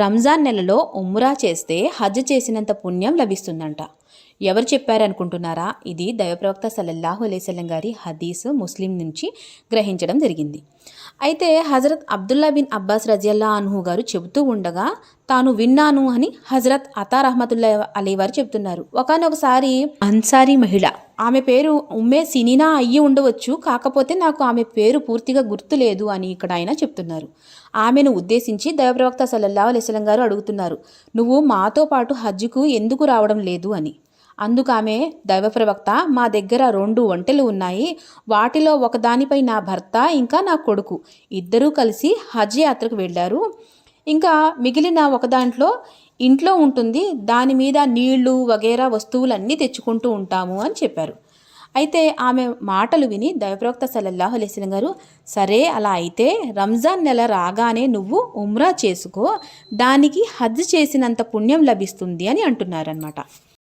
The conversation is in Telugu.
రంజాన్ నెలలో ఉమ్రా చేస్తే హజ్ చేసినంత పుణ్యం లభిస్తుందంట. ఎవరు చెప్పారనుకుంటున్నారా? ఇది దైవప్రవక్త సల్లల్లాహు అలైహిస్సల్లం గారి హదీసు ముస్లిం నుంచి గ్రహించడం జరిగింది. అయితే హజరత్ అబ్దుల్లా బిన్ అబ్బాస్ రజియల్లా అన్హు గారు చెబుతూ ఉండగా తాను విన్నాను అని హజరత్ అతా రహమతుల్లా అలీ వారు చెప్తున్నారు. ఒకనొకసారి అన్సారీ మహిళ, ఆమె పేరు ఉమ్మే సినీనా అయ్యి ఉండవచ్చు, కాకపోతే నాకు ఆమె పేరు పూర్తిగా గుర్తులేదు అని ఇక్కడ ఆయన చెప్తున్నారు. ఆమెను ఉద్దేశించి దైవప్రవక్త సల్లల్లాహు అలైహి వసల్లం గారు అడుగుతున్నారు, నువ్వు మాతో పాటు హజ్జుకు ఎందుకు రావడం లేదు అని. అందుకు ఆమె, దైవప్రవక్త, మా దగ్గర 2 ఒంటెలు ఉన్నాయి, వాటిలో ఒకదానిపై నా భర్త ఇంకా నా కొడుకు ఇద్దరూ కలిసి హజ్ యాత్రకు వెళ్ళారు, ఇంకా మిగిలిన ఒక దాంట్లో ఇంట్లో ఉంటుంది, దాని మీద నీళ్లు వగేరా వస్తువులన్నీ తెచ్చుకుంటూ ఉంటాము అని చెప్పారు. అయితే ఆమె మాటలు విని దైవప్రవక్త సల్లల్లాహు అలైహి వసల్లం గారు, సరే అలా అయితే రంజాన్ నెల రాగానే నువ్వు ఉమ్రా చేసుకో, దానికి హజ్ చేసినంత పుణ్యం లభిస్తుంది అని అంటున్నారనమాట.